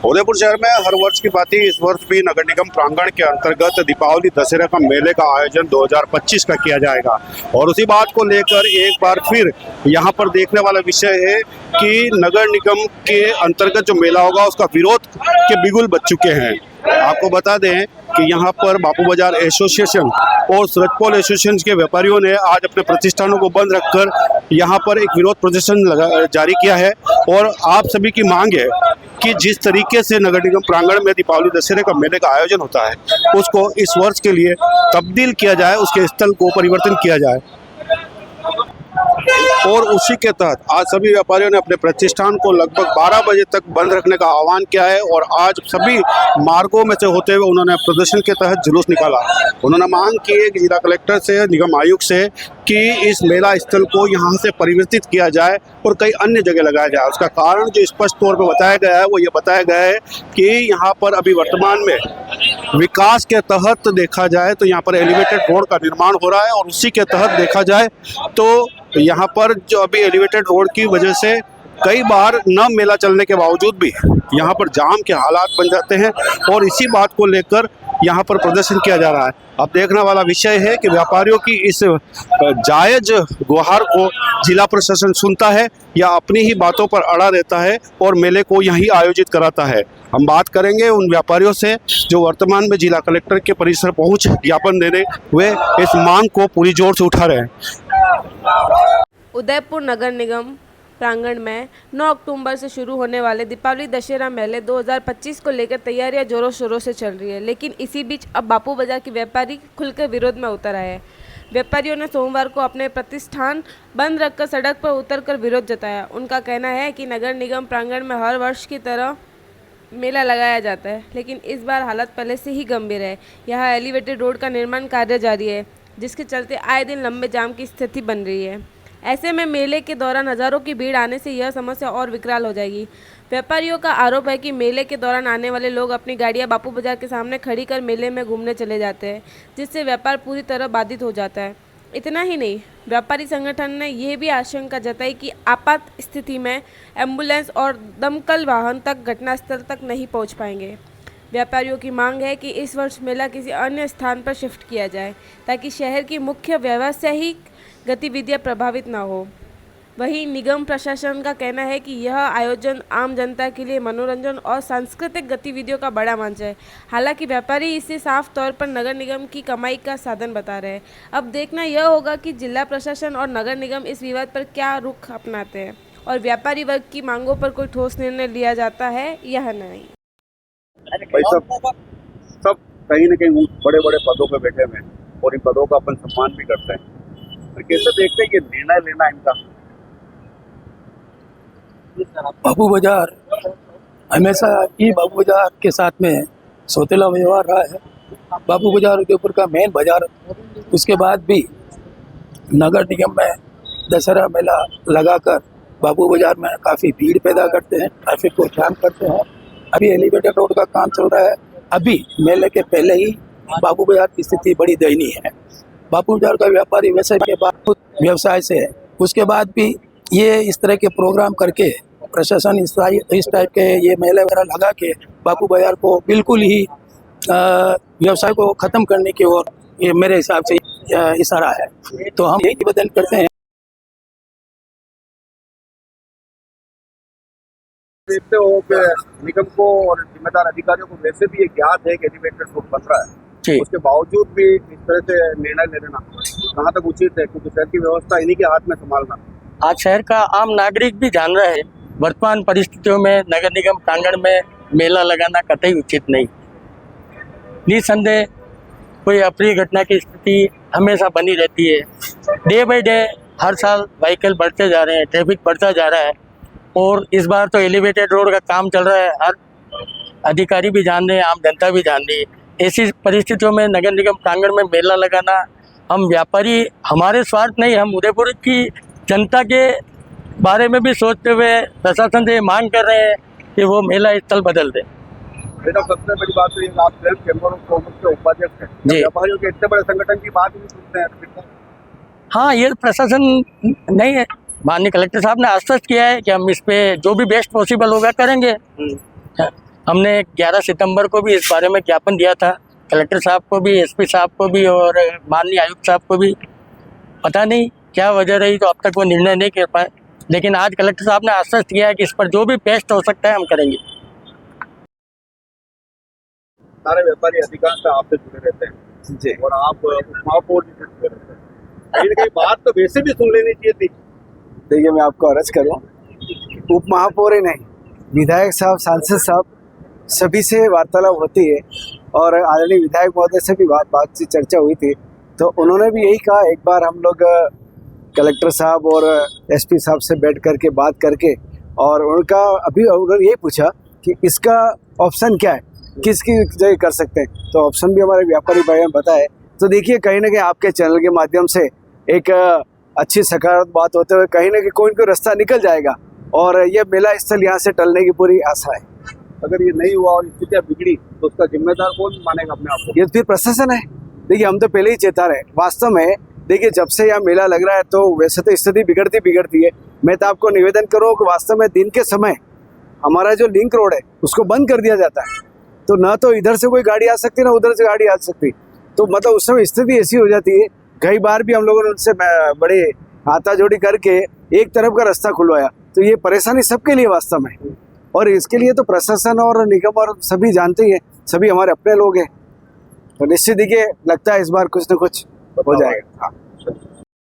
उदयपुर शहर में हर वर्ष की भांति इस वर्ष भी नगर निगम प्रांगण के अंतर्गत दीपावली दशहरा का मेले का आयोजन 2025 का किया जाएगा। और उसी बात को लेकर एक बार फिर यहाँ पर देखने वाला विषय है कि नगर निगम के अंतर्गत जो मेला होगा उसका विरोध के बिगुल बज चुके हैं। आपको बता दें कि यहाँ पर बापू बाजार एसोसिएशन और सूरजपोल एसोसिएशन के व्यापारियों ने आज अपने प्रतिष्ठानों को बंद रखकर यहाँ पर एक विरोध प्रदर्शन जारी किया है। और आप सभी की मांग है कि जिस तरीके से नगर निगम प्रांगण में दीपावली दशहरे का मेले का आयोजन होता है उसको इस वर्ष के लिए तब्दील किया जाए, उसके स्थल को परिवर्तन किया जाए। और उसी के तहत आज सभी व्यापारियों ने अपने प्रतिष्ठान को लगभग 12 बजे तक बंद रखने का आह्वान किया है। और आज सभी मार्गों में से होते हुए उन्होंने प्रदर्शन के तहत जुलूस निकाला। उन्होंने मांग की है कि जिला कलेक्टर से, निगम आयुक्त से कि इस मेला स्थल को यहाँ से परिवर्तित किया जाए और कई अन्य जगह लगाया जाए। उसका कारण जो स्पष्ट तौर पर बताया गया है वो ये बताया गया है कि यहाँ पर अभी वर्तमान में विकास के तहत देखा जाए तो यहाँ पर एलिवेटेड रोड का निर्माण हो रहा है। और उसी के तहत देखा जाए तो यहाँ पर जो अभी एलिवेटेड रोड की वजह से कई बार न मेला चलने के बावजूद भी यहाँ पर जाम के हालात बन जाते हैं। और इसी बात को लेकर यहाँ पर प्रदर्शन किया जा रहा है। अब देखने वाला विषय है कि व्यापारियों की इस जायज गुहार को जिला प्रशासन सुनता है या अपनी ही बातों पर अड़ा रहता है और मेले को यहीं आयोजित कराता है। हम बात करेंगे उन व्यापारियों से जो वर्तमान में जिला कलेक्टर के परिसर पहुंच ज्ञापन देने हुए इस मांग को पूरी जोर से उठा रहे हैं। उदयपुर नगर निगम प्रांगण में 9 अक्टूबर से शुरू होने वाले दीपावली दशहरा मेले 2025 को लेकर तैयारियां जोरों शोरों से चल रही है। लेकिन इसी बीच अब बापू बाजार के व्यापारी खुलकर विरोध में उतर आए हैं। व्यापारियों ने सोमवार को अपने प्रतिष्ठान बंद रखकर सड़क पर उतरकर विरोध जताया। उनका कहना है कि नगर निगम प्रांगण में हर वर्ष की तरह मेला लगाया जाता है, लेकिन इस बार हालत पहले से ही गंभीर है। यहाँ एलिवेटेड रोड का निर्माण कार्य जारी है, जिसके चलते आए दिन लंबे जाम की स्थिति बन रही है। ऐसे में मेले के दौरान हजारों की भीड़ आने से यह समस्या और विकराल हो जाएगी। व्यापारियों का आरोप है कि मेले के दौरान आने वाले लोग अपनी गाड़ियां बापू बाजार के सामने खड़ी कर मेले में घूमने चले जाते हैं, जिससे व्यापार पूरी तरह बाधित हो जाता है। इतना ही नहीं, व्यापारी संगठन ने यह भी आशंका जताई कि आपात स्थिति में एम्बुलेंस और दमकल वाहन तक घटनास्थल तक नहीं पहुंच पाएंगे। व्यापारियों की मांग है कि इस वर्ष मेला किसी अन्य स्थान पर शिफ्ट किया जाए ताकि शहर की मुख्य व्यावसायिक गतिविधियां प्रभावित न हो। वहीं निगम प्रशासन का कहना है कि यह आयोजन आम जनता के लिए मनोरंजन और सांस्कृतिक गतिविधियों का बड़ा मंच है। हालांकि व्यापारी इसे साफ तौर पर नगर निगम की कमाई का साधन बता रहे हैं। अब देखना यह होगा कि जिला प्रशासन और नगर निगम इस विवाद पर क्या रुख अपनाते हैं और व्यापारी वर्ग की मांगों पर कोई ठोस निर्णय लिया जाता है या नहीं। भाई सब कहीं ना कहीं बड़े बड़े पदों पे बैठे हुए हैं और इन पदों का अपन सम्मान भी करते हैं, तो कैसे देखते हैं कि निर्णय लेना इनका। बापू बाजार हमेशा ही बापू बाजार के साथ में सौतेला व्यवहार रहा है। बापू बाजार उदयपुर का मेन बाजार, उसके बाद भी नगर निगम में दशहरा मेला लगाकर बापू बाजार में काफ़ी भीड़ पैदा करते हैं, ट्रैफिक को जाम करते हैं। अभी एलिवेटेड रोड का काम चल रहा है। अभी मेले के पहले ही बापू बाजार की स्थिति बड़ी दयनीय है। बापू बाजार का व्यापारी वैसे के बाद व्यवसाय से है, उसके बाद भी ये इस तरह के प्रोग्राम करके प्रशासन इस टाइप के ये मेले वगैरह लगा के बापू बाजार को बिल्कुल ही व्यवसाय को ख़त्म करने की ओर ये मेरे हिसाब से इशारा है। तो हम यही निवेदन करते हैं। देखते हो कि निगम को और जिम्मेदार अधिकारियों को वैसे भी ये ज्ञात है कि एलिवेटेड रोड बन रहा है, उसके बावजूद भी इस तरह से निर्णय ले लेना कहाँ तक उचित है, क्योंकि शहर की व्यवस्था इन्हीं के हाथ में संभालना। आज शहर का आम नागरिक भी जान रहा है वर्तमान परिस्थितियों में नगर निगम प्रांगण में मेला लगाना कतई उचित नहीं। निसंदेह कोई अप्रिय घटना की स्थिति हमेशा बनी रहती है। डे बाई डे हर साल व्हीकल बढ़ते जा रहे हैं, ट्रैफिक बढ़ता जा रहा है। और इस बार तो एलिवेटेड रोड का काम चल रहा है, हर अधिकारी भी जान रहे हैं, आम जनता भी जान रही है। ऐसी परिस्थितियों में नगर निगम प्रांगण में मेला लगाना, हम व्यापारी हमारे स्वार्थ नहीं, हम उदयपुर की जनता के बारे में भी सोचते हुए प्रशासन से मांग कर रहे हैं कि वो मेला स्थल बदल दे। बेटा, सबसे बड़ी बात तो ये आप स्वयं चैम्बर ऑफ कॉमर्स के उपाध्यक्ष हैं, व्यापारियों के इतने बड़े संगठन की बात नहीं सुनते हैं। हाँ, ये प्रशासन नहीं है। माननीय कलेक्टर साहब ने आश्वस्त किया है कि हम इस पे जो भी बेस्ट पॉसिबल होगा करेंगे। हमने 11 सितंबर को भी इस बारे में ज्ञापन दिया था, कलेक्टर साहब को भी, एसपी साहब को भी और माननीय आयुक्त साहब को भी। पता नहीं क्या वजह रही तो अब तक वो निर्णय नहीं कर पाए, लेकिन आज कलेक्टर साहब ने आश्वस्त किया है कि इस पर जो भी बेस्ट हो सकता है हम करेंगे। सारे व्यापारी अधिकांश आपसे जुड़े रहते हैं जी, और आप उपमहापौर जी से जुड़े रहते हैं, कहीं ना कहीं बात तो वैसे भी सुन लेनी चाहिए थी। देखिए, मैं आपको अर्ज करूं, उप महापौर ही नहीं, विधायक साहब, सांसद साहब, सभी से वार्तालाप होती है और आदरणीय विधायक महोदय से भी बातचीत चर्चा हुई थी, तो उन्होंने भी यही कहा, एक बार हम लोग कलेक्टर साहब और एसपी साहब से बैठ करके बात करके, और उनका अभी उन्होंने यही पूछा कि इसका ऑप्शन क्या है, किसकी जगह कर सकते हैं, तो ऑप्शन भी हमारे व्यापारी भाइयों ने बताया। तो देखिए, कहीं ना कहीं आपके चैनल के माध्यम से एक अच्छी सकारात्मक बात होते हुए कहीं ना कहीं कोई कोई रास्ता निकल जाएगा और ये मेला स्थल यहाँ से टलने की पूरी आशा है। अगर ये नहीं हुआ और स्थितियाँ बिगड़ी तो उसका जिम्मेदार कौन मानेगा अपने आप को? ये फिर प्रशासन है। देखिए, हम तो पहले ही चेता रहे, वास्तव में देखिए जब से यहाँ मेला लग रहा है तो वैसे तो स्थिति बिगड़ती है। मैं तो आपको निवेदन करूँ कि वास्तव में दिन के समय हमारा जो लिंक रोड है उसको बंद कर दिया जाता है, तो ना तो इधर से कोई गाड़ी आ सकती, ना उधर से गाड़ी आ सकती, तो मतलब उस समय स्थिति ऐसी हो जाती है। कई बार भी हम लोगों ने उनसे बड़े हाथाजोड़ी करके एक तरफ का रास्ता खुलवाया, तो ये परेशानी सबके लिए वास्तव में, और इसके लिए तो प्रशासन और निगम और सभी जानते ही हैं, सभी हमारे अपने लोग हैं, तो निश्चित देखिए लगता है इस बार कुछ न कुछ हो जाएगा। हाँ।